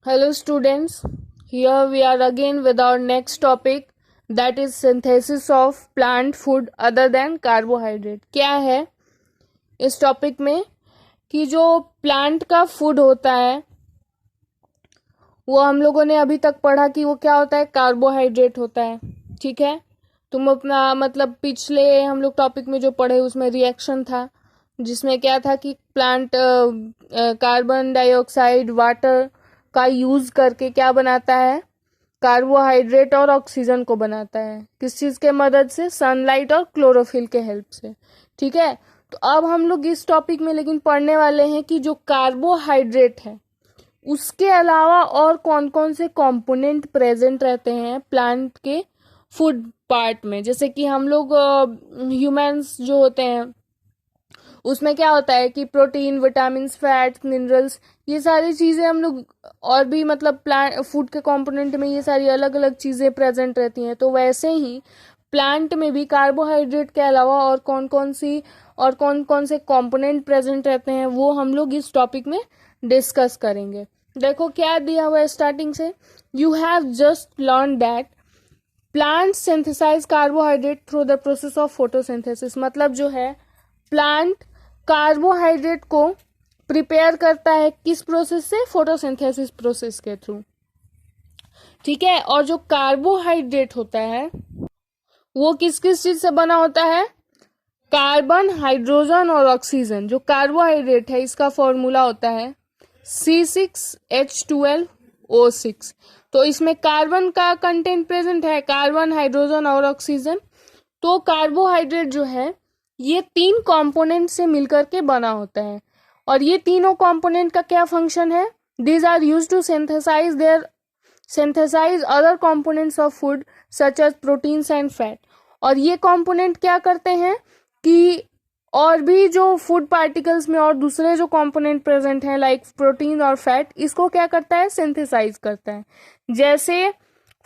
Hello students, here we are again with our next topic, that is synthesis of plant food other than carbohydrate. क्या है इस topic में कि जो plant का फूड होता है वो हम लोगों ने अभी तक पढ़ा कि वो क्या होता है, कार्बोहाइड्रेट होता है। ठीक है, तुम अपना मतलब पिछले हम लोग टॉपिक में जो पढ़े उसमें रिएक्शन था जिसमें क्या था कि प्लांट कार्बन डाइऑक्साइड वाटर का यूज करके क्या बनाता है, कार्बोहाइड्रेट और ऑक्सीजन को बनाता है। किस चीज के मदद से? सनलाइट और क्लोरोफिल के हेल्प से। ठीक है, तो अब हम लोग इस टॉपिक में लेकिन पढ़ने वाले हैं कि जो कार्बोहाइड्रेट है उसके अलावा और कौन कौन से कंपोनेंट प्रेजेंट रहते हैं प्लांट के फूड पार्ट में। जैसे कि हम लोग ह्यूमंस जो होते हैं उसमें क्या होता है कि प्रोटीन, विटामिन, फैट्स, मिनरल्स, ये सारी चीज़ें हम लोग और भी मतलब प्लांट फूड के कंपोनेंट में ये सारी अलग अलग चीज़ें प्रेजेंट रहती हैं। तो वैसे ही प्लांट में भी कार्बोहाइड्रेट के अलावा और कौन कौन से कंपोनेंट प्रेजेंट रहते हैं वो हम लोग इस टॉपिक में डिस्कस करेंगे। देखो क्या दिया हुआ है स्टार्टिंग से, you have just learn that plant synthesize carbohydrate through the process of photosynthesis. मतलब जो है प्लांट कार्बोहाइड्रेट को प्रिपेयर करता है किस प्रोसेस से? फोटोसिंथेसिस प्रोसेस के थ्रू। ठीक है, और जो कार्बोहाइड्रेट होता है वो किस किस चीज से बना होता है? कार्बन, हाइड्रोजन और ऑक्सीजन। जो कार्बोहाइड्रेट है इसका फॉर्मूला होता है C6H12O6। तो इसमें कार्बन का कंटेंट प्रेजेंट है, कार्बन, हाइड्रोजन और ऑक्सीजन। तो कार्बोहाइड्रेट जो है ये तीन कंपोनेंट से मिलकर के बना होता है और ये तीनों कंपोनेंट का क्या फंक्शन है? These are used to synthesize other components of food such as proteins and fat. और ये कंपोनेंट क्या करते हैं कि और भी जो फूड पार्टिकल्स में और दूसरे जो कंपोनेंट प्रेजेंट हैं लाइक प्रोटीन और फैट, इसको क्या करता है? सिंथेसाइज करता है। जैसे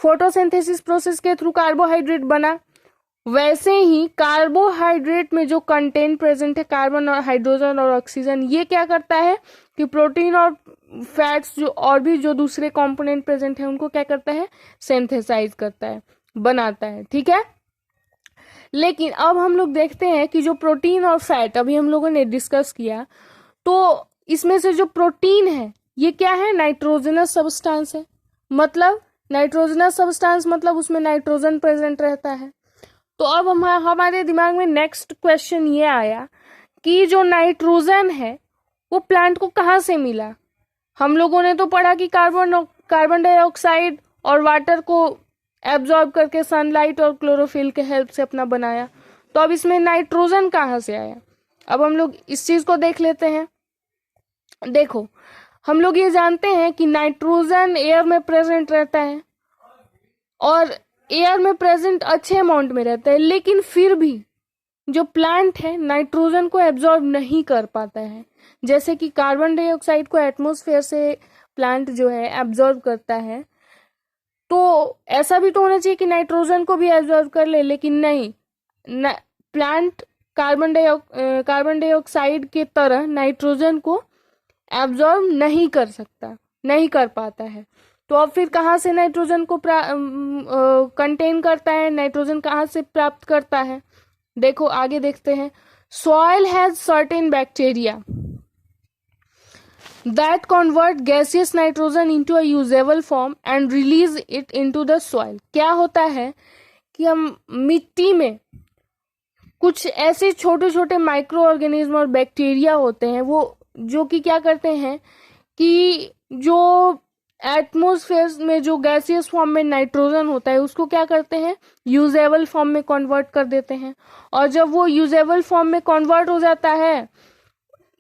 फोटोसिंथेसिस प्रोसेस के थ्रू कार्बोहाइड्रेट बना, वैसे ही कार्बोहाइड्रेट में जो कंटेंट प्रेजेंट है कार्बन और हाइड्रोजन और ऑक्सीजन, ये क्या करता है कि प्रोटीन और फैट्स जो और भी जो दूसरे कंपोनेंट प्रेजेंट है उनको क्या करता है? सिंथेसाइज करता है, बनाता है। ठीक है, लेकिन अब हम लोग देखते हैं कि जो प्रोटीन और फैट अभी हम लोगों ने डिस्कस किया, तो इसमें से जो प्रोटीन है ये क्या है? नाइट्रोजनस सब्सटेंस है। मतलब नाइट्रोजनस सब्सटेंस मतलब उसमें नाइट्रोजन प्रेजेंट रहता है। तो अब हमारे दिमाग में नेक्स्ट क्वेश्चन ये आया कि जो नाइट्रोजन है वो प्लांट को कहाँ से मिला? हम लोगों ने तो पढ़ा कि कार्बन डाइऑक्साइड और वाटर को एब्जॉर्ब करके सनलाइट और क्लोरोफिल के हेल्प से अपना बनाया। तो अब इसमें नाइट्रोजन कहाँ से आया? अब हम लोग इस चीज को देख लेते हैं। देखो, हम लोग ये जानते हैं कि नाइट्रोजन एयर में प्रेजेंट रहता है और एयर में प्रेजेंट अच्छे अमाउंट में रहता है, लेकिन फिर भी जो प्लांट है नाइट्रोजन को एब्जॉर्ब नहीं कर पाता है। जैसे कि कार्बन डाइऑक्साइड को एटमॉस्फेयर से प्लांट जो है एब्जॉर्ब करता है, तो ऐसा भी तो होना चाहिए कि नाइट्रोजन को भी एब्जॉर्ब कर ले, लेकिन नहीं, प्लांट कार्बन डाइऑक्साइड के तरह नाइट्रोजन को एब्जॉर्ब नहीं कर सकता, नहीं कर पाता है। तो अब फिर कहाँ से नाइट्रोजन को कंटेन करता है, नाइट्रोजन कहाँ से प्राप्त करता है? देखो आगे देखते हैं। Soil has certain bacteria that convert gaseous nitrogen into a usable form and release it into the soil। क्या होता है कि हम मिट्टी में कुछ ऐसे छोटे छोटे माइक्रो ऑर्गेनिज्म और बैक्टीरिया होते हैं वो जो कि क्या करते हैं कि जो एटमॉस्फेयर में जो गैसियस फॉर्म में नाइट्रोजन होता है उसको क्या करते हैं? यूजेबल फॉर्म में कन्वर्ट कर देते हैं। और जब वो यूजेबल फॉर्म में कन्वर्ट हो जाता है,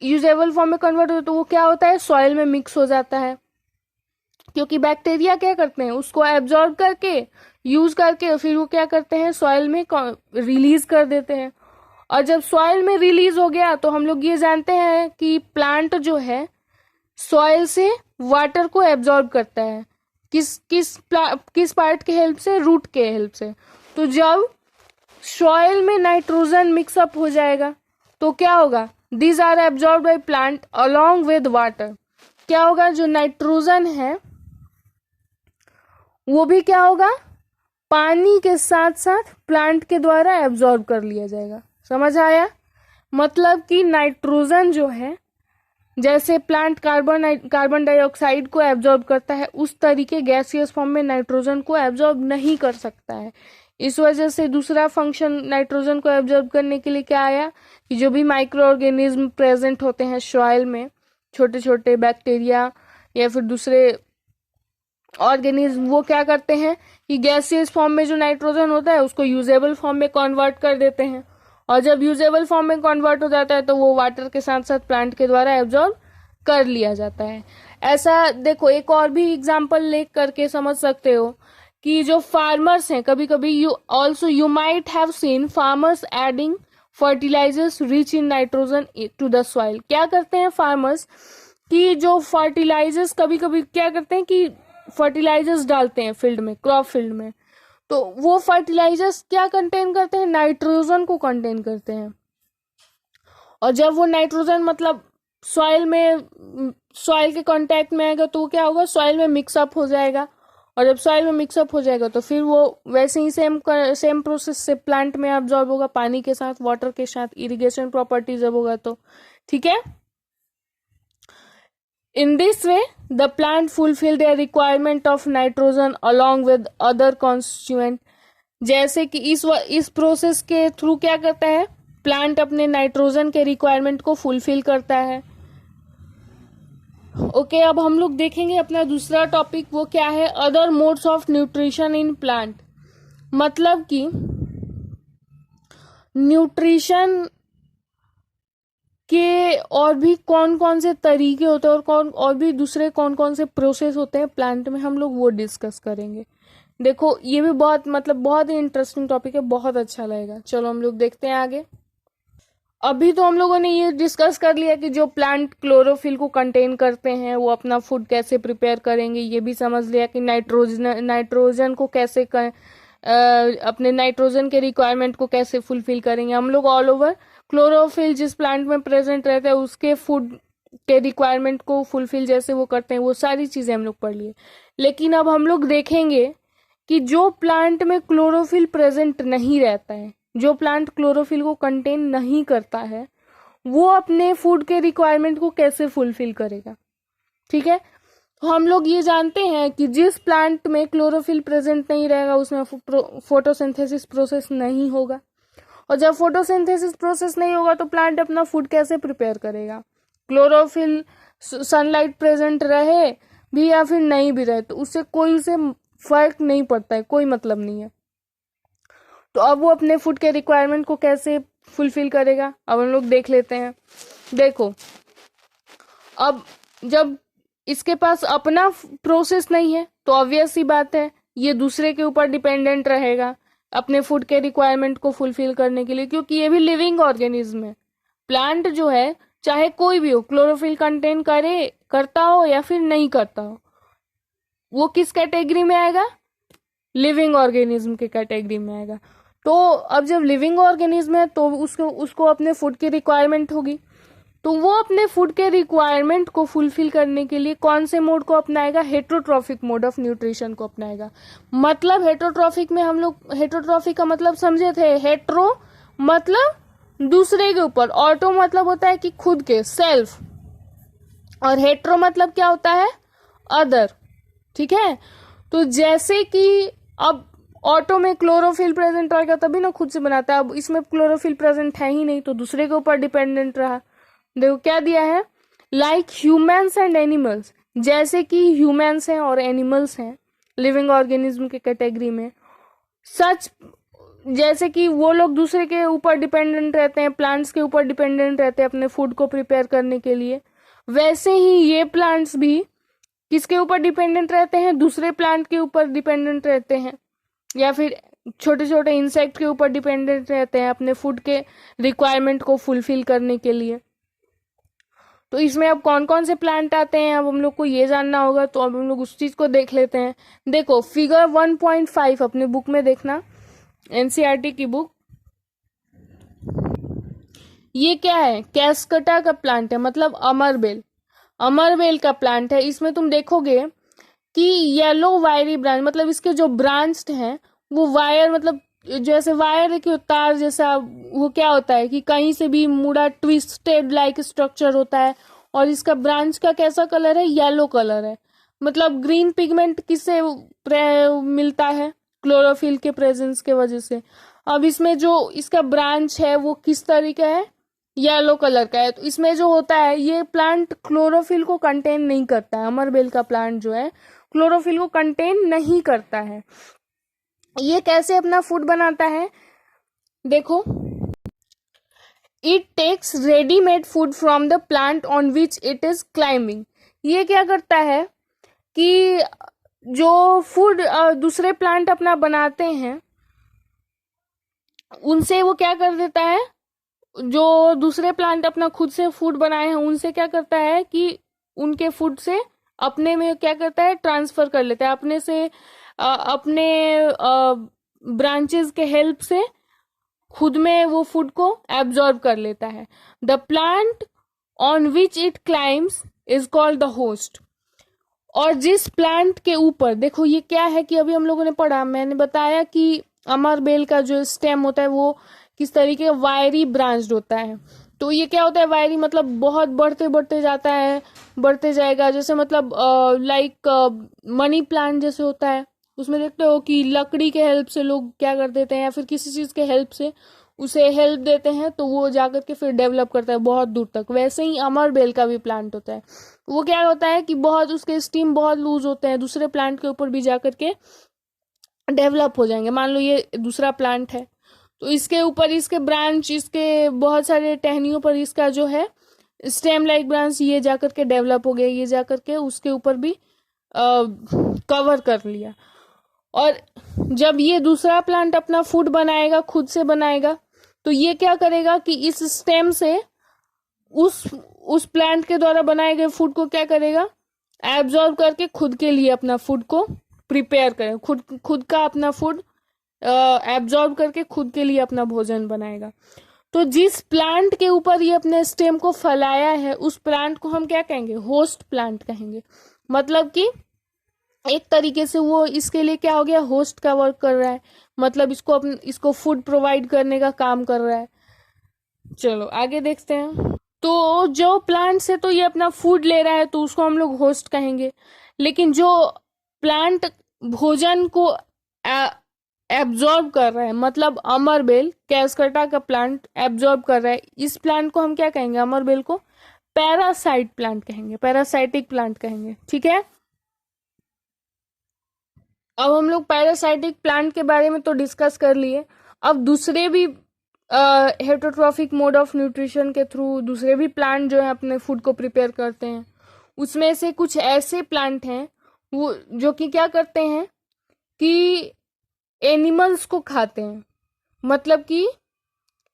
तो वो क्या होता है? सॉइल में मिक्स हो जाता है, क्योंकि बैक्टीरिया क्या करते हैं? उसको एब्जॉर्ब करके यूज करके फिर वो क्या करते हैं? सॉइल में रिलीज कर देते हैं। और जब सॉइल में रिलीज हो गया तो हम लोग ये जानते हैं कि प्लांट जो है सॉइल से वाटर को एब्जॉर्ब करता है। किस पार्ट के हेल्प से? रूट के हेल्प से। तो जब सॉइल में नाइट्रोजन मिक्सअप हो जाएगा तो क्या होगा? These are absorbed by plant along with water। क्या होगा? जो नाइट्रोजन है वो भी क्या होगा, पानी के साथ साथ प्लांट के द्वारा एब्जॉर्ब कर लिया जाएगा। समझ आया? मतलब कि नाइट्रोजन जो है, जैसे प्लांट कार्बन डाइऑक्साइड को एब्जॉर्ब करता है, उस तरीके गैसियस फॉर्म में नाइट्रोजन को एब्जॉर्ब नहीं कर सकता है। इस वजह से दूसरा फंक्शन नाइट्रोजन को एब्जॉर्ब करने के लिए क्या आया कि जो भी माइक्रो ऑर्गेनिज्म प्रेजेंट होते हैं सॉइल में, छोटे छोटे बैक्टीरिया या फिर दूसरे ऑर्गेनिज्म, वो क्या करते हैं कि गैसियस फॉर्म में जो नाइट्रोजन होता है उसको यूजेबल फॉर्म में कन्वर्ट कर देते हैं, और जब यूजेबल फॉर्म में कन्वर्ट हो जाता है तो वो वाटर के साथ साथ प्लांट के द्वारा एब्जॉर्ब कर लिया जाता है। ऐसा देखो, एक और भी एग्जांपल ले करके समझ सकते हो कि जो फार्मर्स हैं, कभी कभी you might have seen farmers adding fertilisers rich in nitrogen to the soil. क्या करते हैं फार्मर्स कि जो फर्टिलाइजर्स, कभी कभी क्या करते हैं कि फर्टिलाइजर्स डालते हैं फील्ड में, क्रॉप फील्ड में, तो वो फर्टिलाइजर्स क्या कंटेन करते हैं, नाइट्रोजन को कंटेन करते हैं। और जब वो नाइट्रोजन मतलब सॉइल के कांटेक्ट में आएगा तो क्या होगा, सॉइल में मिक्सअप हो जाएगा, और जब सॉइल में मिक्सअप हो जाएगा तो फिर वो वैसे ही सेम प्रोसेस से प्लांट में अब्जॉर्ब होगा, पानी के साथ, वाटर के साथ, इरिगेशन प्रॉपर्टी जब होगा तो। ठीक है? In this way, the plant fulfill their requirement of nitrogen along with other constituent। जैसे कि इस प्रोसेस के थ्रू क्या करता है, प्लांट अपने नाइट्रोजन के रिक्वायरमेंट को फुलफिल करता है। ओके, अब हम लोग देखेंगे अपना दूसरा टॉपिक, वो क्या है, other modes of nutrition in plant. मतलब कि न्यूट्रिशन के और भी कौन कौन से तरीके होते हैं और भी दूसरे कौन कौन से प्रोसेस होते हैं प्लांट में, हम लोग वो डिस्कस करेंगे। देखो ये भी बहुत ही इंटरेस्टिंग टॉपिक है, बहुत अच्छा लगेगा। चलो हम लोग देखते हैं आगे। अभी तो हम लोगों ने ये डिस्कस कर लिया कि जो प्लांट क्लोरोफिल को कंटेन करते हैं वो अपना फूड कैसे प्रिपेयर करेंगे, ये भी समझ लिया कि नाइट्रोजन को कैसे अपने नाइट्रोजन के रिक्वायरमेंट को कैसे फुलफिल करेंगे। हम लोग ऑल ओवर क्लोरोफिल जिस प्लांट में प्रेजेंट रहता है उसके फूड के रिक्वायरमेंट को फुलफिल जैसे वो करते हैं, वो सारी चीजें हम लोग पढ़ लिए। लेकिन अब हम लोग देखेंगे कि जो प्लांट में क्लोरोफिल प्रेजेंट नहीं रहता है, जो प्लांट क्लोरोफिल को कंटेन नहीं करता है, वो अपने फूड के रिक्वायरमेंट को कैसे फुलफिल करेगा। ठीक है? तो हम लोग ये जानते हैं कि जिस प्लांट में क्लोरोफिल प्रेजेंट नहीं रहेगा उसमें फोटोसिंथेसिस प्रोसेस नहीं होगा, और जब फोटोसिंथेसिस प्रोसेस नहीं होगा तो प्लांट अपना फूड कैसे प्रिपेयर करेगा। क्लोरोफिल सनलाइट प्रेजेंट रहे भी या फिर नहीं भी रहे तो उससे फर्क नहीं पड़ता है, कोई मतलब नहीं है। तो अब वो अपने फूड के रिक्वायरमेंट को कैसे फुलफिल करेगा, अब हम लोग देख लेते हैं। देखो, अब जब इसके पास अपना प्रोसेस नहीं है तो ऑब्वियस सी बात है ये दूसरे के ऊपर डिपेंडेंट रहेगा अपने फूड के रिक्वायरमेंट को फुलफिल करने के लिए, क्योंकि ये भी लिविंग ऑर्गेनिज्म है। प्लांट जो है चाहे कोई भी हो, क्लोरोफिल कंटेन करता हो या फिर नहीं करता हो, वो किस कैटेगरी में आएगा, लिविंग ऑर्गेनिज्म के कैटेगरी में आएगा। तो अब जब लिविंग ऑर्गेनिज्म है तो उसको अपने फूड की रिक्वायरमेंट होगी, तो वो अपने फूड के रिक्वायरमेंट को फुलफिल करने के लिए कौन से मोड को अपनाएगा, हेटरोट्रॉफिक मोड ऑफ न्यूट्रिशन को अपनाएगा। मतलब हेटरोट्रॉफिक में हम लोग, हेटरोट्रॉफिक का मतलब समझे थे, हेट्रो मतलब दूसरे के ऊपर, ऑटो मतलब होता है कि खुद के, सेल्फ, और हेट्रो मतलब क्या होता है, अदर। ठीक है? तो जैसे कि अब ऑटो में क्लोरोफिल प्रेजेंट रहेगा तभी ना खुद से बनाता है, अब इसमें क्लोरोफिल प्रेजेंट है ही नहीं तो दूसरे के ऊपर डिपेंडेंट रहा। देखो क्या दिया है, लाइक ह्यूमन्स एंड एनिमल्स, जैसे कि ह्यूमन्स हैं और एनिमल्स हैं लिविंग ऑर्गेनिज्म के कैटेगरी में, सच जैसे कि वो लोग दूसरे के ऊपर डिपेंडेंट रहते हैं, प्लांट्स के ऊपर डिपेंडेंट रहते हैं अपने फूड को प्रिपेयर करने के लिए, वैसे ही ये प्लांट्स भी किसके ऊपर डिपेंडेंट रहते हैं, दूसरे प्लांट के ऊपर डिपेंडेंट रहते हैं, या फिर छोटे छोटे इंसेक्ट के ऊपर डिपेंडेंट रहते हैं अपने फूड के रिक्वायरमेंट को फुलफिल करने के लिए। तो इसमें अब कौन कौन से प्लांट आते हैं, अब हम लोग को ये जानना होगा, तो अब हम लोग उस चीज को देख लेते हैं। देखो फिगर 1.5 अपने बुक में देखना, एनसीईआरटी की बुक। ये क्या है, कैस्कटा का प्लांट है, मतलब अमरबेल का प्लांट है। इसमें तुम देखोगे कि येलो वायरी ब्रांच, मतलब इसके जो ब्रांच हैं वो वायर, मतलब जैसे वायर है कि तार जैसा, वो क्या होता है कि कहीं से भी मुड़ा ट्विस्टेड लाइक स्ट्रक्चर होता है। और इसका ब्रांच का कैसा कलर है, येलो कलर है। मतलब ग्रीन पिगमेंट किससे मिलता है, क्लोरोफिल के प्रेजेंस के वजह से। अब इसमें जो इसका ब्रांच है वो किस तरीके है, येलो कलर का है। तो इसमें जो होता है, ये प्लांट क्लोरोफिल को कंटेन नहीं करता है। अमरबेल का प्लांट जो है क्लोरोफिल को कंटेन नहीं करता है। ये कैसे अपना फूड बनाता है, देखो, it takes readymade food from the plant on which it is climbing. ये क्या करता है कि जो फूड दूसरे प्लांट अपना बनाते हैं, उनसे वो क्या कर देता है, जो दूसरे प्लांट अपना खुद से फूड बनाए हैं उनसे क्या करता है कि उनके फूड से अपने में क्या करता है, ट्रांसफर कर लेता है अपने से, अपने ब्रांचेस के हेल्प से खुद में वो फूड को एब्जॉर्ब कर लेता है। The plant on which it climbs is called the host. और जिस प्लांट के ऊपर, देखो ये क्या है कि अभी हम लोगों ने पढ़ा, मैंने बताया कि अमरबेल का जो स्टेम होता है वो किस तरीके का वायरी ब्रांच्ड होता है। तो ये क्या होता है, वायरी मतलब बहुत बढ़ते बढ़ते जाता है, बढ़ते जाएगा। जैसे मतलब लाइक मनी प्लांट जैसे होता है, उसमें देखते हो कि लकड़ी के हेल्प से लोग क्या कर देते हैं या फिर किसी चीज के हेल्प से उसे हेल्प देते हैं तो वो जाकर के फिर डेवलप करता है बहुत दूर तक। वैसे ही अमरबेल का भी प्लांट होता है। वो क्या होता है कि बहुत उसके स्टीम बहुत लूज होते हैं, दूसरे प्लांट के ऊपर भी जाकर के डेवलप हो जाएंगे। मान लो ये दूसरा प्लांट है तो इसके ऊपर इसके ब्रांच, इसके बहुत सारे टहनियों पर इसका जो है स्टेम लाइक ब्रांच ये जाकर के डेवलप हो गया, ये जाकर के उसके ऊपर भी कवर कर लिया। और जब ये दूसरा प्लांट अपना फूड बनाएगा, खुद से बनाएगा, तो ये क्या करेगा कि इस स्टेम से उस प्लांट के द्वारा बनाए गए फूड को क्या करेगा, एब्जॉर्ब करके खुद के लिए अपना फूड को प्रिपेयर करेगा, खुद का अपना फूड एब्जॉर्ब करके खुद के लिए अपना भोजन बनाएगा। तो जिस प्लांट के ऊपर ये अपने स्टेम को फैलाया है उस प्लांट को हम क्या कहेंगे, होस्ट प्लांट कहेंगे। मतलब कि एक तरीके से वो इसके लिए क्या हो गया, होस्ट का वर्क कर रहा है, मतलब इसको फूड प्रोवाइड करने का काम कर रहा है। चलो आगे देखते हैं। तो जो प्लांट से तो ये अपना फूड ले रहा है तो उसको हम लोग होस्ट कहेंगे। लेकिन जो प्लांट भोजन को एब्जॉर्ब कर रहा है, मतलब अमरबेल कैस्कटा का प्लांट एब्जॉर्ब कर रहा है, इस प्लांट को हम क्या कहेंगे, अमरबेल को पैरासाइट प्लांट कहेंगे, पैरासाइटिक प्लांट कहेंगे। ठीक है, अब हम लोग पैरासाइटिक प्लांट के बारे में तो डिस्कस कर लिए। अब दूसरे भी हेटरोट्रॉफिक मोड ऑफ न्यूट्रिशन के थ्रू दूसरे भी प्लांट जो है अपने फूड को प्रिपेयर करते हैं। उसमें से कुछ ऐसे प्लांट हैं वो जो कि क्या करते हैं कि एनिमल्स को खाते हैं। मतलब कि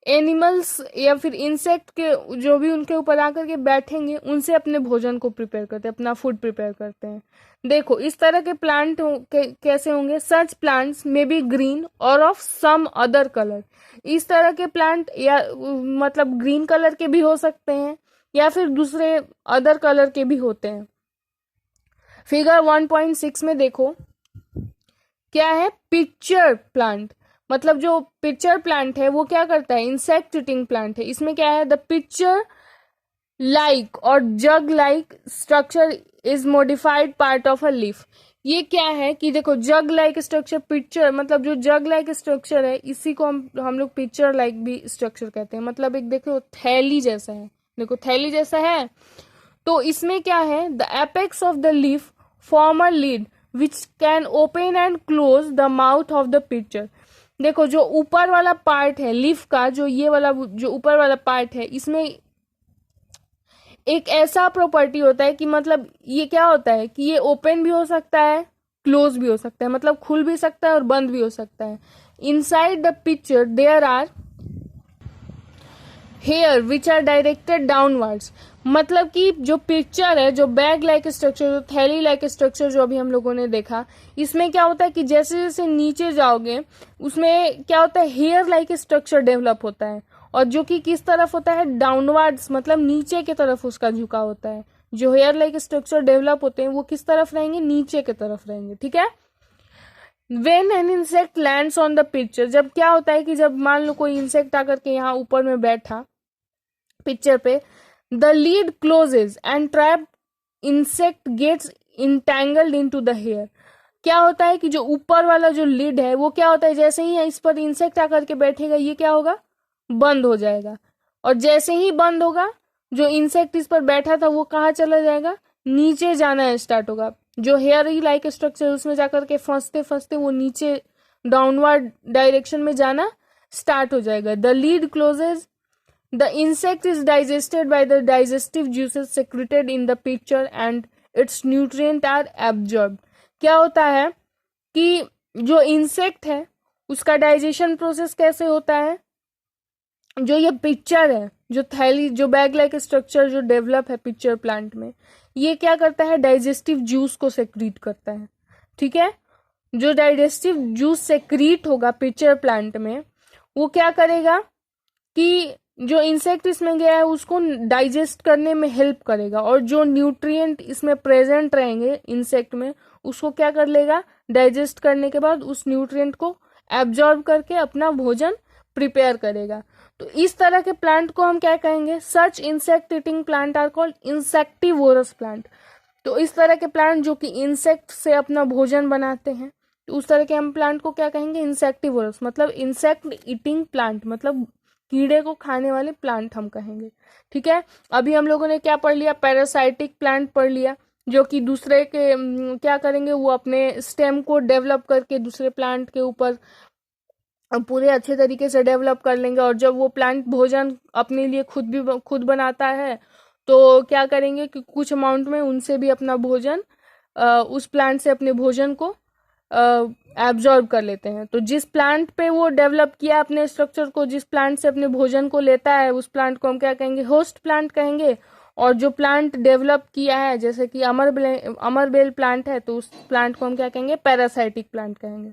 एनिमल्स या फिर इंसेक्ट के जो भी उनके ऊपर आकर के बैठेंगे उनसे अपने भोजन को प्रिपेयर करते हैं, अपना फूड प्रिपेयर करते हैं। देखो इस तरह के प्लांट कैसे होंगे, सच प्लांट्स मे बी ग्रीन और ऑफ सम अदर कलर। इस तरह के प्लांट या मतलब ग्रीन कलर के भी हो सकते हैं या फिर दूसरे अदर कलर के भी होते हैं। फिगर 1.6 में देखो क्या है, पिक्चर प्लांट। मतलब जो पिक्चर प्लांट है वो क्या करता है, इंसेक्ट ईटिंग प्लांट है। इसमें क्या है, द पिक्चर लाइक और jug like structure is modified part of a leaf. ये क्या है कि देखो जग लाइक स्ट्रक्चर, पिक्चर मतलब जो जग लाइक स्ट्रक्चर है इसी को हम लोग पिक्चर लाइक भी स्ट्रक्चर कहते हैं। मतलब एक देखो थैली जैसा है, देखो थैली जैसा है। तो इसमें क्या है, the apex of the leaf form a lead which can open and close the mouth of the picture. देखो जो ऊपर वाला पार्ट है लीफ का, जो ये वाला जो ऊपर वाला पार्ट है, इसमें एक ऐसा प्रॉपर्टी होता है कि मतलब ये क्या होता है कि ये ओपन भी हो सकता है, क्लोज भी हो सकता है, मतलब खुल भी सकता है और बंद भी हो सकता है। Inside the picture there are hair which are directed downwards. मतलब कि जो पिक्चर है, जो बैग लाइक स्ट्रक्चर, जो थैली लाइक स्ट्रक्चर जो अभी हम लोगों ने देखा, इसमें क्या होता है कि जैसे जैसे नीचे जाओगे उसमें क्या होता है, हेयर लाइक स्ट्रक्चर डेवलप होता है। और जो कि किस तरफ होता है, डाउनवर्ड्स, मतलब नीचे की तरफ उसका झुकाव होता है। जो हेयर लाइक स्ट्रक्चर डेवलप होते हैं वो किस तरफ रहेंगे, नीचे की तरफ रहेंगे, ठीक है। When an insect lands on the picture, जब क्या होता है कि जब मान लो कोई इंसेक्ट आकर के यहाँ ऊपर में बैठा पिक्चर पे, the lid closes and trap insect gets entangled into the hair. क्या होता है कि जो ऊपर वाला जो लीड है वो क्या होता है, जैसे ही इस पर इंसेक्ट आकर के बैठेगा ये क्या होगा, बंद हो जाएगा। और जैसे ही बंद होगा, जो इंसेक्ट इस पर बैठा था वो कहाँ चला जाएगा, नीचे जाना स्टार्ट होगा। जो हेयर ही लाइक स्ट्रक्चर उसमें जाकर के फंसते फंसते वो नीचे डाउनवर्ड डायरेक्शन में जाना स्टार्ट हो जाएगा। The lid closes, the insect is digested by the digestive juices secreted in the picture and its nutrient are absorbed। क्या होता है कि जो इंसेक्ट है उसका डाइजेशन प्रोसेस कैसे होता है, जो ये पिक्चर है, जो थैली, जो बैग लाइक स्ट्रक्चर जो डेवलप है पिक्चर प्लांट में, ये क्या करता है, डाइजेस्टिव जूस को सेक्रीट करता है, ठीक है। जो डाइजेस्टिव जूस सेक्रीट होगा पिक्चर प्लांट में, वो क्या करेगा कि जो इंसेक्ट इसमें गया है उसको डाइजेस्ट करने में हेल्प करेगा, और जो न्यूट्रिएंट इसमें प्रेजेंट रहेंगे इंसेक्ट में उसको क्या कर लेगा, डाइजेस्ट करने के बाद उस न्यूट्रिएंट को एब्जॉर्ब करके अपना भोजन प्रिपेयर करेगा। तो इस तरह के प्लांट को हम क्या कहेंगे, such insect eating plant are called insectivorous plant. तो इस तरह के प्लांट जो कि इंसेक्ट से अपना भोजन बनाते हैं, तो उस तरह के हम प्लांट को क्या कहेंगे, इंसेक्टिवोरस, मतलब इंसेक्ट ईटिंग प्लांट, मतलब कीड़े को खाने वाले प्लांट हम कहेंगे, ठीक है। अभी हम लोगों ने क्या पढ़ लिया, पैरासाइटिक प्लांट पढ़ लिया, जो कि दूसरे के क्या करेंगे, वो अपने स्टेम को डेवलप करके दूसरे प्लांट के ऊपर पूरे अच्छे तरीके से डेवलप कर लेंगे, और जब वो प्लांट भोजन अपने लिए खुद बनाता है तो क्या करेंगे कि कुछ अमाउंट में उनसे भी अपना भोजन, उस प्लांट से अपने भोजन को एब्जॉर्ब कर लेते हैं। तो जिस प्लांट पे वो डेवलप किया अपने स्ट्रक्चर को, जिस प्लांट से अपने भोजन को लेता है, उस प्लांट को हम क्या कहेंगे, होस्ट प्लांट कहेंगे। और जो प्लांट डेवलप किया है, जैसे कि अमरबेल प्लांट है, तो उस प्लांट को हम क्या कहेंगे, पैरासाइटिक प्लांट कहेंगे।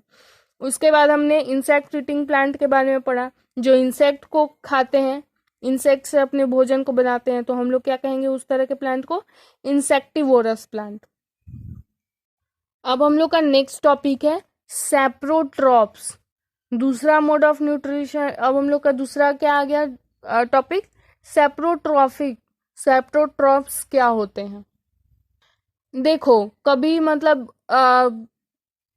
उसके बाद हमने इंसेक्ट ईटिंग प्लांट के बारे में पढ़ा, जो इंसेक्ट को खाते हैं, इंसेक्ट से अपने भोजन को बनाते हैं, तो हम लोग क्या कहेंगे उस तरह के प्लांट को, इंसेक्टिवोरस प्लांट। अब हम लोग का नेक्स्ट टॉपिक है सैप्रोट्रॉप्स, दूसरा मोड ऑफ न्यूट्रिशन। अब हम लोग का दूसरा क्या आ गया टॉपिक, सैप्रोट्रॉफिक। सैप्रोट्रॉप्स क्या होते हैं, देखो कभी मतलब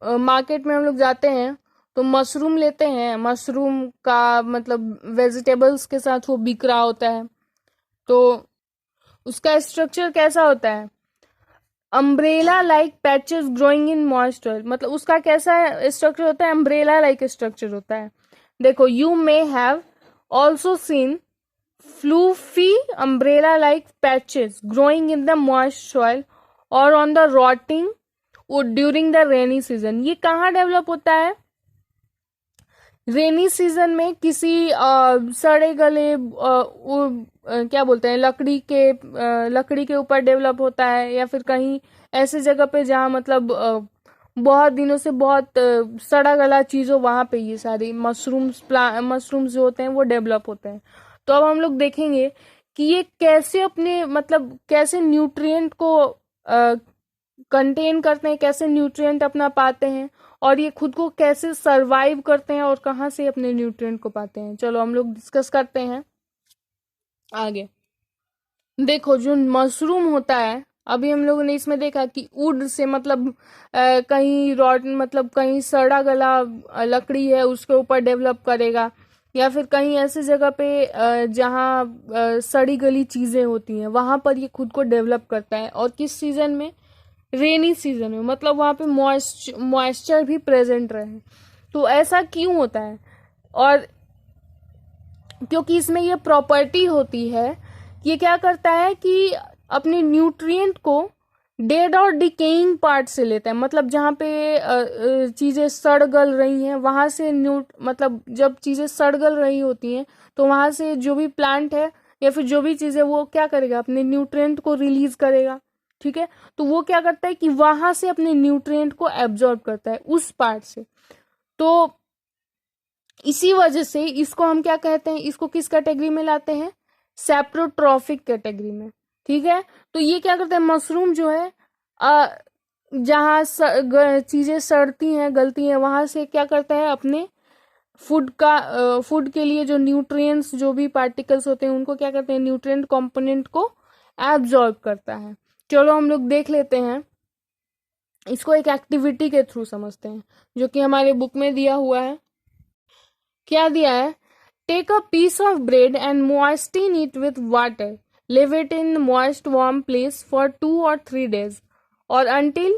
मार्केट में हम लोग जाते हैं तो मशरूम लेते हैं, मशरूम का मतलब वेजिटेबल्स के साथ वो बिक रहा होता है, तो उसका स्ट्रक्चर कैसा होता है, अम्ब्रेला लाइक पैचेस ग्रोइंग इन मॉइस्चर, मतलब उसका कैसा स्ट्रक्चर होता है, अम्ब्रेला लाइक स्ट्रक्चर होता है। देखो, you may have also seen fluffy umbrella like patches growing in the moist soil और on the rotting wood during the rainy season. ये कहाँ डेवलप होता है, रेनी सीजन में किसी सड़े गले क्या बोलते हैं, लकड़ी के ऊपर डेवलप होता है, या फिर कहीं ऐसे जगह पे जहाँ मतलब बहुत दिनों से बहुत सड़ा गला चीज हो, वहां पे ये सारी मशरूम्स जो होते हैं वो डेवलप होते हैं। तो अब हम लोग देखेंगे कि ये कैसे अपने मतलब कैसे न्यूट्रिएंट को कंटेन करते हैं, कैसे न्यूट्रिएंट अपना पाते हैं, और ये खुद को कैसे सरवाइव करते हैं, और कहाँ से अपने न्यूट्रिएंट को पाते हैं। चलो हम लोग डिस्कस करते हैं आगे। देखो, जो मशरूम होता है, अभी हम लोगों ने इसमें देखा कि वुड से मतलब कहीं रॉड मतलब कहीं सड़ा गला लकड़ी है उसके ऊपर डेवलप करेगा, या फिर कहीं ऐसी जगह पे जहाँ सड़ी गली चीजें होती हैं वहां पर ये खुद को डेवलप करता है। और किस सीजन में, रेनी सीजन में, मतलब वहां पे मॉइस्चर भी प्रेजेंट रहे। तो ऐसा क्यों होता है, और क्योंकि इसमें ये प्रॉपर्टी होती है, ये क्या करता है कि अपने न्यूट्रिएंट को डेड और डिकेइंग पार्ट से लेता है, मतलब जहाँ पे चीजें सड़ गल रही हैं वहां से मतलब जब चीजें सड़ गल रही होती हैं तो वहां से जो भी प्लांट है या फिर जो भी चीजें, वो क्या करेगा, अपने न्यूट्रिएंट को रिलीज करेगा, ठीक है। तो वो क्या करता है कि वहां से अपने न्यूट्रिएंट को एब्जॉर्ब करता है उस पार्ट से। तो इसी वजह से इसको हम क्या कहते हैं, इसको किस कैटेगरी में लाते हैं, सैप्रोट्रॉफिक कैटेगरी में। ठीक है। तो ये क्या करते हैं, मशरूम जो है जहाँ चीजें सड़ती हैं, गलती हैं, वहां से क्या करता है, अपने फूड के लिए जो न्यूट्रिएंट्स, जो भी पार्टिकल्स होते हैं, उनको क्या करते हैं, न्यूट्रिएंट कंपोनेंट को एब्जॉर्ब करता है। चलो हम लोग देख लेते हैं, इसको एक एक्टिविटी के थ्रू समझते हैं, जो कि हमारे बुक में दिया हुआ है। क्या दिया है, take a piece of bread and moisten it with water, leave it in moist warm place for 2 or 3 days or until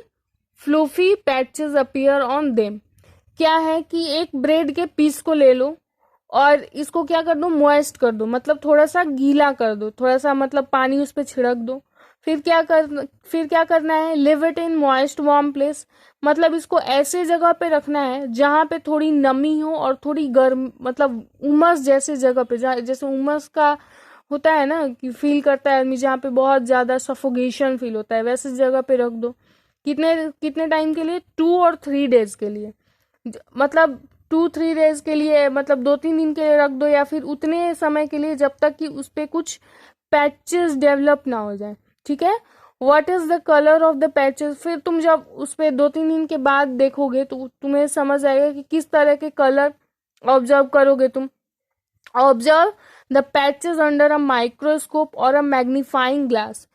fluffy patches appear on them। क्या है कि एक ब्रेड के पीस को ले लो और इसको क्या कर दो, मॉइस्ट कर दो, मतलब थोड़ा सा गीला कर दो, थोड़ा सा मतलब पानी उस पर छिड़क दो। फिर क्या करना है, live it in moist warm place, मतलब इसको ऐसे जगह पे रखना है जहाँ पे थोड़ी नमी हो और थोड़ी गर्म, मतलब उमस जैसे जगह पे, जहाँ जैसे उमस का होता है ना कि फील करता है आदमी, जहाँ पे बहुत ज्यादा सफोकेशन फील होता है, वैसे जगह पे रख दो। कितने कितने टाइम के लिए, 2 और 3 डेज के लिए, मतलब 2-3 डेज के लिए, मतलब 2-3 दिन के लिए रख दो, या फिर उतने समय के लिए जब तक कि उस पे कुछ पैचेस डेवलप ना हो जाए। ठीक है। What is the colour of the patches, फिर तुम जब उस पे 2-3 दिन के बाद देखोगे तो तुम्हें समझ आएगा कि किस तरह के कलर ऑब्जर्व करोगे तुम। Observe the patches under a microscope और अ मैग्नीफाइंग ग्लास।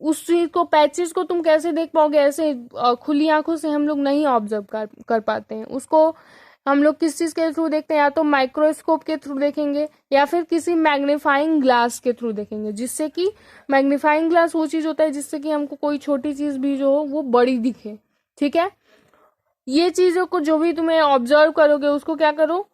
उस चीज को, पैचेस को तुम कैसे देख पाओगे, ऐसे खुली आंखों से हम लोग नहीं ऑब्जर्व कर पाते हैं उसको। हम लोग किस चीज के थ्रू देखते हैं, या तो माइक्रोस्कोप के थ्रू देखेंगे या फिर किसी मैग्नीफाइंग ग्लास के थ्रू देखेंगे, जिससे कि मैग्नीफाइंग ग्लास वो चीज होता है जिससे कि हमको कोई छोटी चीज भी जो हो वो बड़ी दिखे। ठीक है। ये चीजों को जो भी तुम्हें ऑब्जर्व करोगे उसको क्या करो,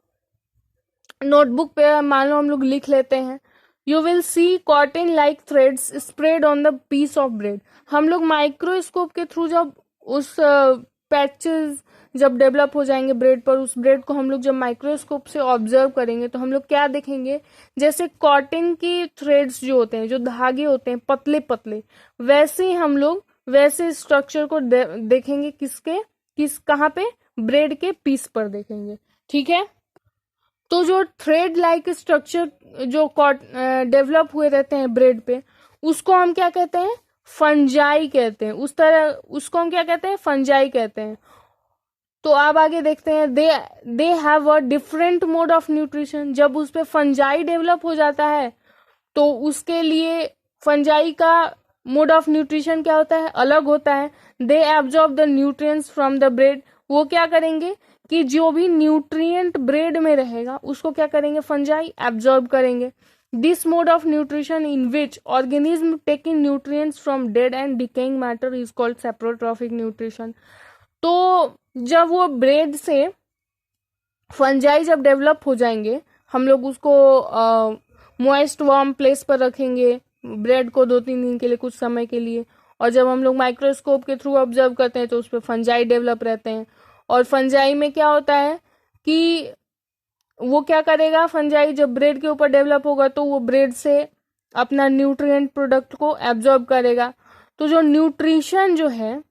नोटबुक पे मान लो हम लोग लिख लेते हैं। You will see cotton like threads spread on the piece of bread. हम लोग माइक्रोस्कोप के थ्रू जब उस पैचेस जब डेवलप हो जाएंगे ब्रेड पर, उस ब्रेड को हम लोग जब माइक्रोस्कोप से ऑब्जर्व करेंगे तो हम लोग क्या देखेंगे, जैसे कॉटन की थ्रेड्स जो होते हैं, जो धागे होते हैं पतले पतले, वैसे ही हम लोग वैसे स्ट्रक्चर को देखेंगे, कहाँ पे, ब्रेड के पीस पर देखेंगे। ठीक है। तो जो थ्रेड लाइक स्ट्रक्चर जो डेवलप हुए रहते हैं ब्रेड पे, उसको हम क्या कहते हैं, फंजाई कहते हैं। उसको हम क्या कहते हैं, फंजाई कहते हैं। तो आप आगे देखते हैं, they have a different mode of nutrition. जब उस पे फंजाई डेवलप हो जाता है तो उसके लिए फंजाई का मोड ऑफ न्यूट्रिशन क्या होता है, अलग होता है। They absorb the nutrients from the bread. वो क्या करेंगे कि जो भी न्यूट्रिएंट ब्रेड में रहेगा उसको क्या करेंगे, फंजाई एब्जॉर्ब करेंगे। This mode of nutrition in which organism taking nutrients from dead and decaying matter is called saprotrophic nutrition. तो जब वो ब्रेड से फंजाई जब डेवलप हो जाएंगे, हम लोग उसको मॉइस्ट वार्म प्लेस पर रखेंगे ब्रेड को 2-3 दिन के लिए, कुछ समय के लिए, और जब हम लोग माइक्रोस्कोप के थ्रू ऑब्जर्व करते हैं तो उस पर फंजाई डेवलप रहते हैं। और फंजाई में क्या होता है कि वो क्या करेगा, फंजाई जब ब्रेड के ऊपर डेवलप होगा तो वो ब्रेड से अपना न्यूट्रिएंट प्रोडक्ट को एब्जॉर्ब करेगा। तो जो न्यूट्रिशन जो है,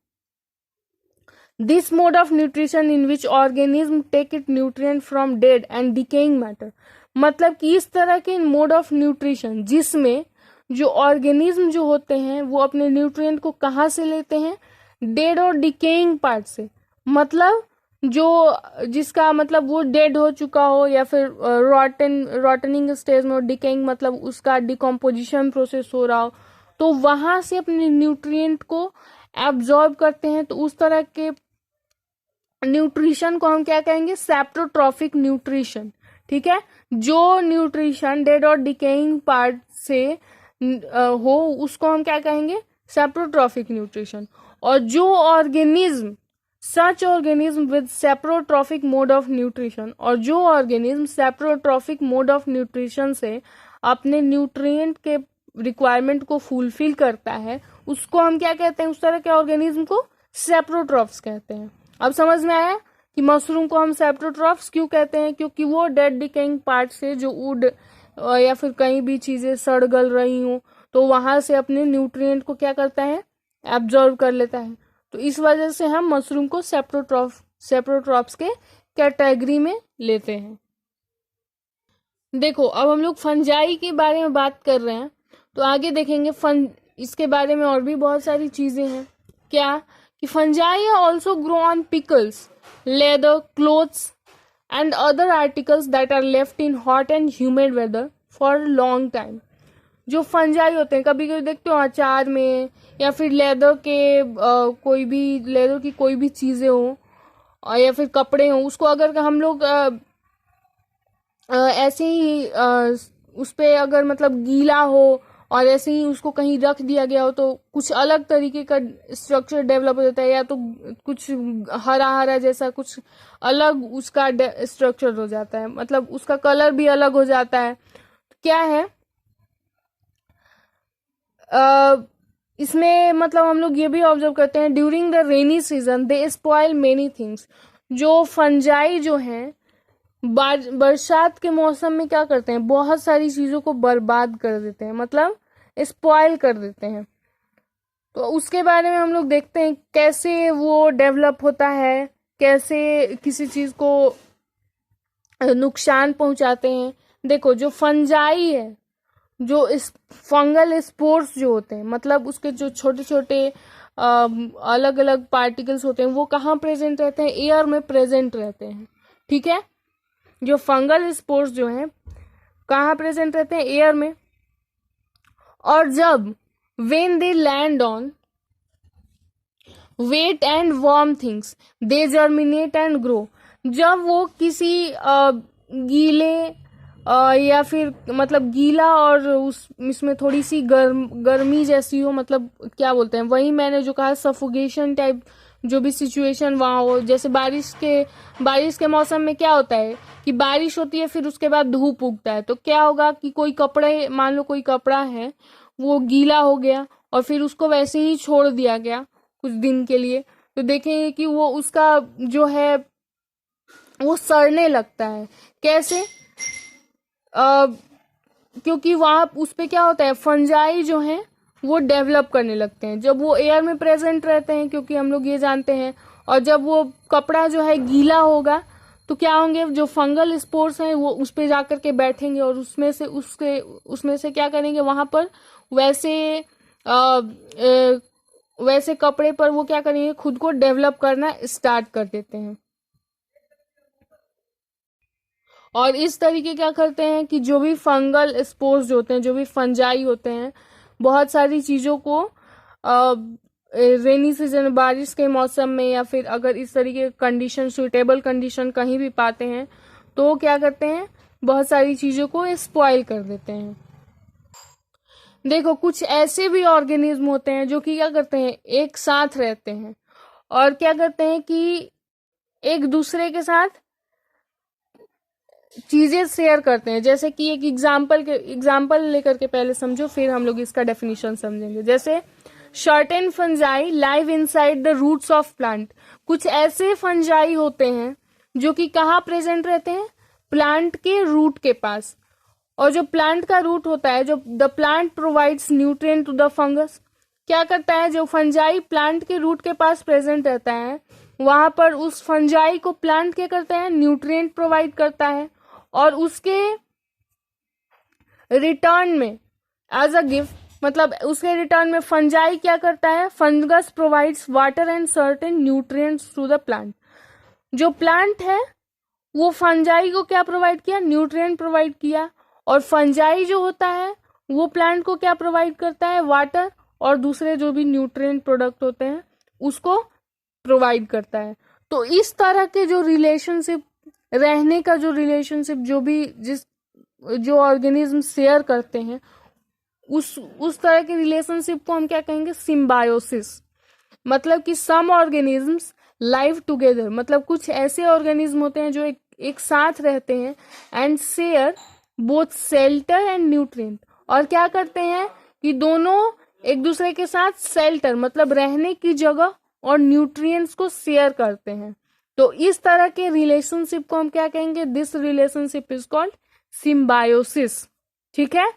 this mode of nutrition in which organism take it nutrient from dead and decaying matter, मतलब कि इस तरह के मोड ऑफ न्यूट्रिशन जिसमें जो ऑर्गेनिज्म जो होते हैं वो अपने न्यूट्रिएंट को कहाँ से लेते हैं, डेड और डिकेइंग पार्ट से, मतलब जो जिसका मतलब वो डेड हो चुका हो या फिर रॉटनिंग स्टेज में, डिकेइंग मतलब उसका डिकम्पोजिशन प्रोसेस हो रहा हो, तो वहां से अपने न्यूट्रिएंट को एब्जॉर्ब करते हैं। तो उस तरह के न्यूट्रिशन को हम क्या कहेंगे, सेप्रोट्रॉफिक न्यूट्रिशन। ठीक है। जो न्यूट्रिशन डेड और डिकेइंग पार्ट से हो उसको हम क्या कहेंगे, सेप्रोट्रॉफिक न्यूट्रिशन। और जो organism, such organism with saprotrophic mode of nutrition, और जो organism saprotrophic mode of nutrition से अपने न्यूट्रिएंट के रिक्वायरमेंट को फुलफिल करता है, उसको हम क्या कहते हैं, उस तरह के ऑर्गेनिज्म को सेप्रोट्रॉफ्स कहते हैं। अब समझ में आया कि मशरूम को हम सेप्रोट्रॉफ्स क्यों कहते हैं, क्योंकि वो डेड डिकेइंग पार्ट से जो वुड या फिर कहीं भी चीजें सड़ गल रही हूँ तो वहां से अपने न्यूट्रिएंट को क्या करता है, एब्जॉर्ब कर लेता है। तो इस वजह से हम मशरूम को सेप्रोट्रॉफ्स के कैटेगरी में लेते हैं। देखो अब हम लोग फंजाई के बारे में बात कर रहे हैं, तो आगे देखेंगे इसके बारे में और भी बहुत सारी चीजें हैं। क्या कि fungi also grow on pickles, leather, clothes and other articles that are left in hot and humid weather for long time. जो फंजाई होते हैं, कभी कभी देखते हो अचार में या फिर लेदर के कोई भी लेदर की कोई भी चीजें हो या फिर कपड़े हो, उसको अगर हम लोग ऐसे ही उस पे अगर मतलब गीला हो और ऐसे ही उसको कहीं रख दिया गया हो तो कुछ अलग तरीके का स्ट्रक्चर डेवलप हो जाता है, या तो कुछ हरा हरा जैसा कुछ अलग उसका स्ट्रक्चर हो जाता है, मतलब उसका कलर भी अलग हो जाता है। क्या है इसमें मतलब हम लोग ये भी ऑब्जर्व करते हैं, during the rainy season they spoil many things. जो फंजाई जो हैं बरसात के मौसम में क्या करते हैं, बहुत सारी चीजों को बर्बाद कर देते हैं, मतलब स्पॉइल कर देते हैं। तो उसके बारे में हम लोग देखते हैं कैसे वो डेवलप होता है, कैसे किसी चीज को नुकसान पहुंचाते हैं। देखो जो फंजाई है, जो इस फंगल स्पोर्स जो होते हैं, मतलब उसके जो छोटे छोटे अलग अलग पार्टिकल्स होते हैं, वो कहाँ प्रेजेंट रहते हैं, एयर में प्रेजेंट रहते हैं। ठीक है, जो फंगल स्पोर्स जो हैं कहाँ प्रेजेंट रहते हैं, एयर में। और जब when they land on wet and warm things they germinate and grow, जब वो किसी गीले या फिर मतलब गीला और उस इसमें थोड़ी सी गर्मी जैसी हो, मतलब क्या बोलते हैं, वही मैंने जो कहा सफोकेशन टाइप जो भी सिचुएशन वहाँ हो। जैसे बारिश के मौसम में क्या होता है कि बारिश होती है, फिर उसके बाद धूप उगता है, तो क्या होगा कि कोई कपड़े, मान लो कोई कपड़ा है वो गीला हो गया और फिर उसको वैसे ही छोड़ दिया गया कुछ दिन के लिए, तो देखेंगे कि वो उसका जो है वो सड़ने लगता है। कैसे? क्योंकि वहां उस पे क्या होता है, फंजाई जो है वो डेवलप करने लगते हैं जब वो एयर में प्रेजेंट रहते हैं, क्योंकि हम लोग ये जानते हैं। और जब वो कपड़ा जो है गीला होगा तो क्या होंगे, जो फंगल स्पोर्स हैं वो उस पे जाकर के बैठेंगे और उसमें से क्या करेंगे, वहां पर वैसे कपड़े पर वो क्या करेंगे, खुद को डेवलप करना स्टार्ट कर देते हैं। और इस तरीके क्या करते हैं कि जो भी फंगल स्पोर्स होते हैं, जो भी फंजाई होते हैं, बहुत सारी चीजों को रेनी सीजन बारिश के मौसम में या फिर अगर इस तरीके कंडीशन सुइटेबल कंडीशन कहीं भी पाते हैं तो क्या करते हैं, बहुत सारी चीजों को स्पॉइल कर देते हैं। देखो कुछ ऐसे भी ऑर्गेनिज्म होते हैं जो कि क्या करते हैं, एक साथ रहते हैं और क्या करते हैं कि एक दूसरे के साथ चीजें शेयर करते हैं। जैसे कि एक एग्जाम्पल लेकर के पहले समझो, फिर हम लोग इसका डेफिनेशन समझेंगे। जैसे certain fungi live inside the roots of plant. कुछ ऐसे फंजाई होते हैं जो कि कहाँ प्रेजेंट रहते हैं, प्लांट के रूट के पास। और जो प्लांट का रूट होता है, जो the plant provides nutrient to the fungus, क्या करता है, जो फंजाई प्लांट के रूट के पास प्रेजेंट रहता है वहां पर उस फंजाई को प्लांट क्या करता है, न्यूट्रिएंट प्रोवाइड करता है। और उसके रिटर्न में एज अ गिफ्ट, मतलब उसके रिटर्न में फंजाई क्या करता है, fungus provides water and certain nutrients to the plant. जो प्लांट है वो फंजाई को क्या प्रोवाइड किया, न्यूट्रिएंट प्रोवाइड किया। और फंजाई जो होता है वो प्लांट को क्या प्रोवाइड करता है, वाटर और दूसरे जो भी न्यूट्रिएंट प्रोडक्ट होते हैं उसको प्रोवाइड करता है। तो इस तरह के जो रिलेशनशिप, रहने का जो रिलेशनशिप जो ऑर्गेनिज्म शेयर करते हैं, उस तरह के रिलेशनशिप को हम क्या कहेंगे, सिम्बायोसिस। मतलब कि सम ऑर्गेनिजम्स लाइव टुगेदर, मतलब कुछ ऐसे ऑर्गेनिज्म होते हैं जो एक साथ रहते हैं and share both shelter and nutrient. और क्या करते हैं कि दोनों एक दूसरे के साथ शेल्टर मतलब रहने की जगह और न्यूट्रिएंट्स को शेयर करते हैं। तो इस तरह के रिलेशनशिप को हम क्या कहेंगे, this relationship is called symbiosis. ठीक है।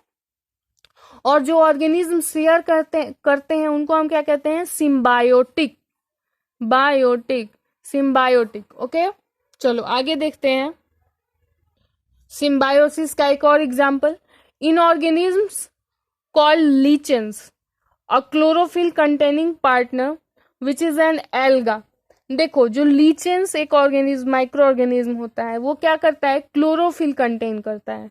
और जो ऑर्गेनिज्म शेयर करते हैं उनको हम क्या कहते हैं, सिम्बायोटिक, सिम्बायोटिक। ओके, चलो आगे देखते हैं सिम्बायोसिस का एक और example. In organisms called lichens, a chlorophyll containing partner which is an alga. देखो जो लीचेंस एक ऑर्गेनिज्म माइक्रो ऑर्गेनिज्म होता है वो क्या करता है, क्लोरोफिल कंटेन करता है,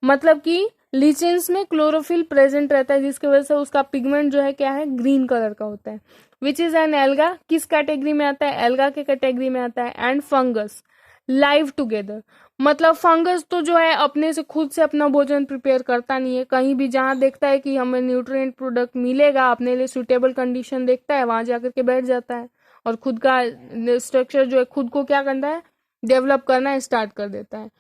मतलब कि लीचेंस में क्लोरोफिल प्रेजेंट रहता है जिसकी वजह से उसका पिगमेंट जो है क्या है, ग्रीन कलर का होता है। विच इज एन एल्गा, किस कैटेगरी में आता है, एल्गा के कैटेगरी में आता है। एंड फंगस लाइव टुगेदर, मतलब फंगस तो जो है अपने से खुद से अपना भोजन प्रिपेयर करता नहीं है, कहीं भी जहां देखता है कि हमें न्यूट्रिएंट प्रोडक्ट मिलेगा, अपने लिए सुटेबल कंडीशन देखता है, वहां जाकर के बैठ जाता है और खुद का स्ट्रक्चर जो है खुद को क्या करना है, डेवलप करना स्टार्ट कर देता है।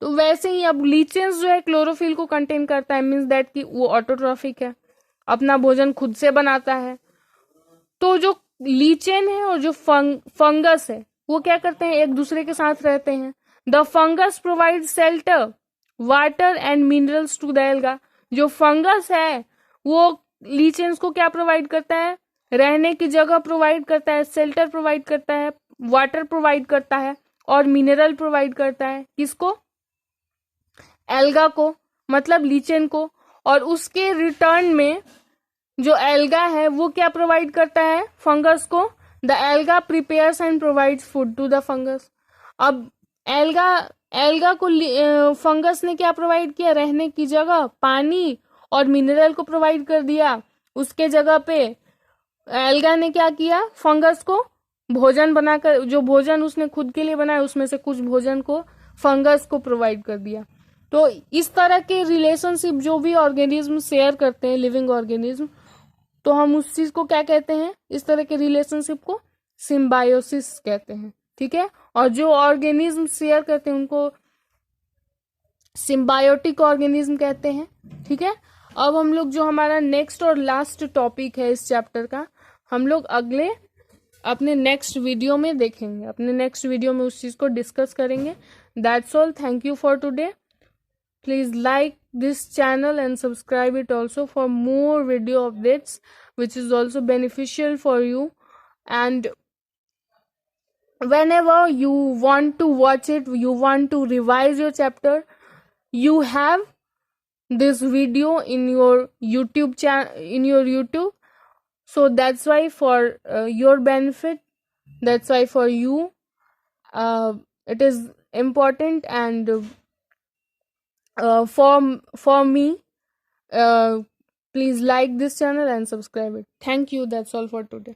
तो वैसे ही अब लीचेंस जो है क्लोरोफिल को कंटेन करता है, मीन्स दैट कि वो ऑटोट्रॉफिक है, अपना भोजन खुद से बनाता है। तो जो लीचेन है और जो फंगस है वो क्या करते हैं, एक दूसरे के साथ रहते हैं। The fungus provide shelter water and minerals to the alga. जो फंगस है वो लीचेंस को क्या प्रोवाइड करता है, रहने की जगह प्रोवाइड करता है, शेल्टर प्रोवाइड करता है, वाटर प्रोवाइड करता है और मिनरल प्रोवाइड करता है। किसको, एल्गा को, मतलब लीचेन को। और उसके रिटर्न में जो एल्गा है वो क्या प्रोवाइड करता है फंगस को, the alga prepares and provides food to the fungus. अब एल्गा एल्गा को फंगस ने क्या प्रोवाइड किया, रहने की जगह, पानी और मिनरल को प्रोवाइड कर दिया। उसके जगह पे एल्गा ने क्या किया, फंगस को भोजन बनाकर, जो भोजन उसने खुद के लिए बनाया उसमें से कुछ भोजन को फंगस को प्रोवाइड कर दिया। तो इस तरह के रिलेशनशिप जो भी ऑर्गेनिज्म शेयर करते हैं, लिविंग ऑर्गेनिज्म, तो हम उस चीज को क्या कहते हैं, इस तरह के रिलेशनशिप को सिम्बायोसिस कहते हैं। ठीक है, और जो ऑर्गेनिज्म शेयर करते हैं उनको सिम्बायोटिक ऑर्गेनिज्म कहते हैं। ठीक है, अब हम लोग जो हमारा नेक्स्ट और लास्ट टॉपिक है इस चैप्टर का, हम लोग अगले अपने नेक्स्ट वीडियो में देखेंगे, अपने नेक्स्ट वीडियो में उस चीज को डिस्कस करेंगे। That's all, thank you for today. Please like this channel and subscribe it also for more video updates which is also beneficial for you. And whenever you want to watch it, you want to revise your chapter, you have this video in your YouTube channel, in your YouTube. So that's why for your benefit, that's why for you it is important. And for me, please like this channel and subscribe it. Thank you. That's all for today.